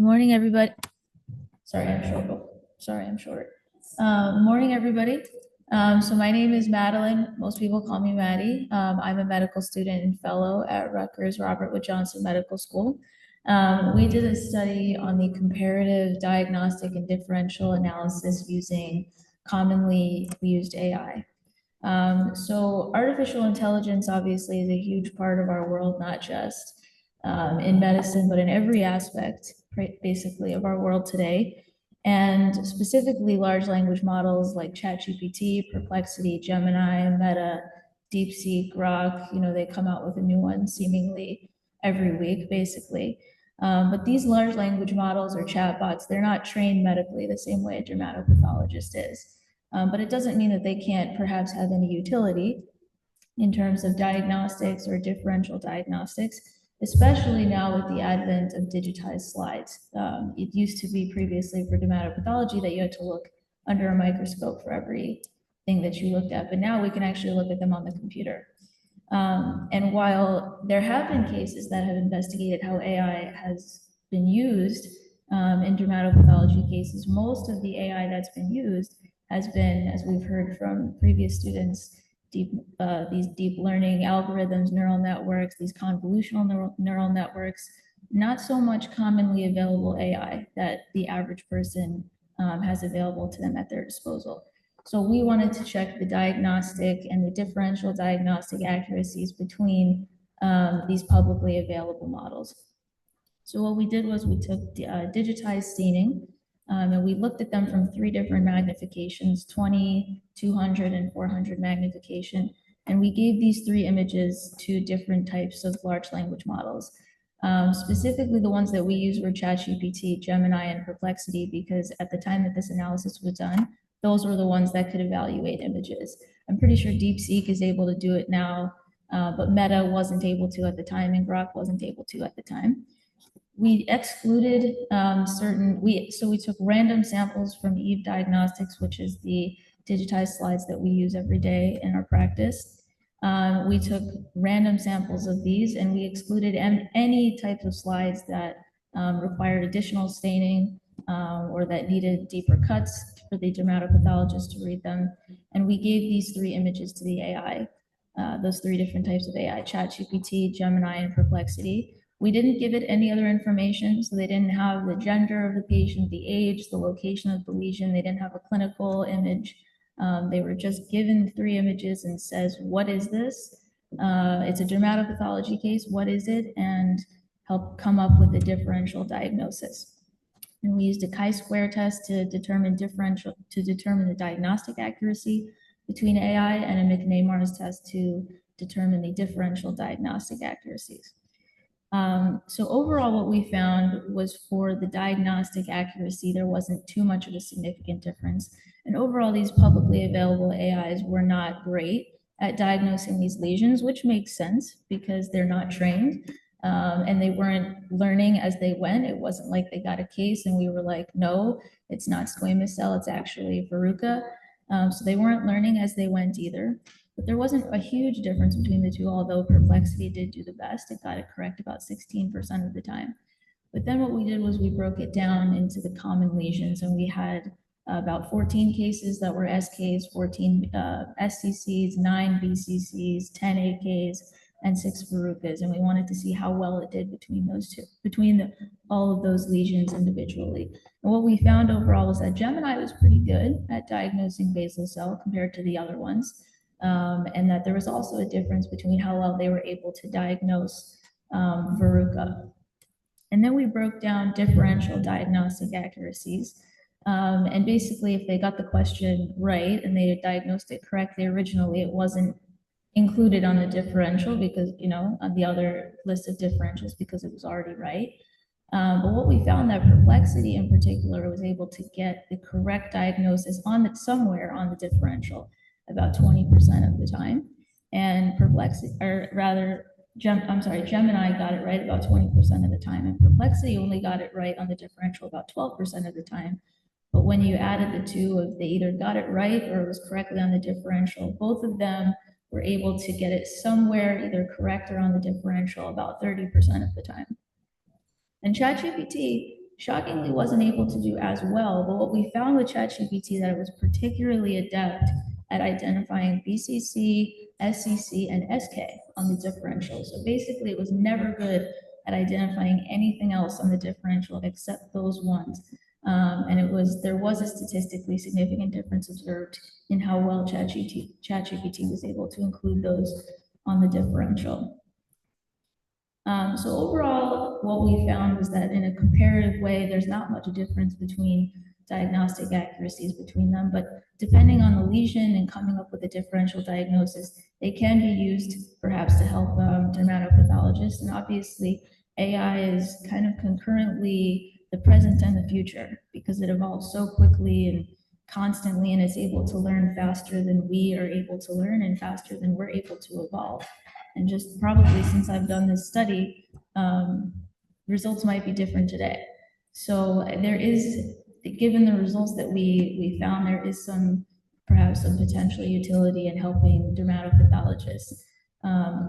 Morning, everybody. Sorry, I'm short. Sorry, I'm short. Morning, everybody. So my name is Madeline. Most people call me Maddie. I'm a medical student and fellow at Rutgers Robert Wood Johnson Medical School. We did a study on the comparative diagnostic and differential analysis using commonly used AI. So artificial intelligence obviously is a huge part of our world, not just in medicine, but in every aspect, basically, of our world today. And specifically, large language models like ChatGPT, Perplexity, Gemini, Meta, DeepSeek, Grok, they come out with a new one seemingly every week, basically. But these large language models or chatbots, they're not trained medically the same way a dermatopathologist is. But it doesn't mean that they can't perhaps have any utility in terms of diagnostics or differential diagnostics, especially now with the advent of digitized slides. It used to be previously for dermatopathology that you had to look under a microscope for everything that you looked at, but now we can actually look at them on the computer. And while there have been cases that have investigated how AI has been used in dermatopathology cases, most of the AI that's been used has been, as we've heard from previous students, these deep learning algorithms, neural networks, these convolutional neural networks, not so much commonly available AI that the average person has available to them at their disposal. So we wanted to check the diagnostic and the differential diagnostic accuracies between these publicly available models. So what we did was we took digitized staining and we looked at them from 3 different magnifications, 20, 200, and 400 magnification. And we gave these 3 images to different types of large language models. Specifically, the ones that we used were ChatGPT, Gemini, and Perplexity, because at the time that this analysis was done, those were the ones that could evaluate images. I'm pretty sure DeepSeek is able to do it now, but Meta wasn't able to at the time, and Grok wasn't able to at the time. We excluded so we took random samples from Eve Diagnostics, which is the digitized slides that we use every day in our practice. We took random samples of these and we excluded any types of slides that required additional staining or that needed deeper cuts for the dermatopathologist to read them. And we gave these 3 images to the AI, those 3 different types of AI, ChatGPT, Gemini, and Perplexity. We didn't give it any other information, so they didn't have the gender of the patient, the age, the location of the lesion. They didn't have a clinical image. They were just given 3 images and says, what is this? It's a dermatopathology case. What is it? And help come up with a differential diagnosis. And we used a chi-square test to determine the diagnostic accuracy between AI and a McNamar's test to determine the differential diagnostic accuracies. So overall, what we found was for the diagnostic accuracy, there wasn't too much of a significant difference. And overall, these publicly available AIs were not great at diagnosing these lesions, which makes sense because they're not trained and they weren't learning as they went. It wasn't like they got a case and we were like, no, it's not squamous cell, it's actually verruca. So they weren't learning as they went either. But there wasn't a huge difference between the 2, although Perplexity did do the best. It got it correct about 16% of the time. But then what we did was we broke it down into the common lesions, and we had about 14 cases that were SKs, 14 SCCs, 9 BCCs, 10 AKs, and 6 verrucas. And we wanted to see how well it did between those 2, all of those lesions individually. And what we found overall was that Gemini was pretty good at diagnosing basal cell compared to the other ones. And that there was also a difference between how well they were able to diagnose verruca. And then we broke down differential diagnostic accuracies. And basically, if they got the question right and they diagnosed it correctly originally, it wasn't included on the differential because, on the other list of differentials because it was already right. But what we found that Perplexity in particular was able to get the correct diagnosis somewhere on the differential about 20% of the time, and Gemini got it right about 20% of the time, and Perplexity only got it right on the differential about 12% of the time. But when you added the 2 of they either got it right or it was correctly on the differential, both of them were able to get it somewhere either correct or on the differential about 30% of the time. And ChatGPT shockingly wasn't able to do as well. But what we found with ChatGPT that it was particularly adept at identifying BCC, SCC, and SK on the differential. So basically, it was never good at identifying anything else on the differential except those ones. And there was a statistically significant difference observed in how well ChatGPT was able to include those on the differential. So overall, what we found was that in a comparative way, there's not much difference between diagnostic accuracies between them, but depending on the lesion and coming up with a differential diagnosis, they can be used perhaps to help dermatopathologists. And obviously, AI is kind of concurrently the present and the future because it evolves so quickly and constantly, and it's able to learn faster than we are able to learn and faster than we're able to evolve. And just probably since I've done this study, results might be different today. So there is, given the results that we found, there is perhaps some potential utility in helping dermatopathologists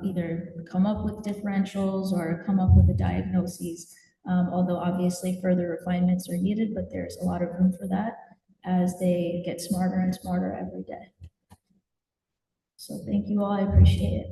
either come up with differentials or come up with the diagnoses, although obviously further refinements are needed, but there's a lot of room for that as they get smarter and smarter every day. So thank you all, I appreciate it.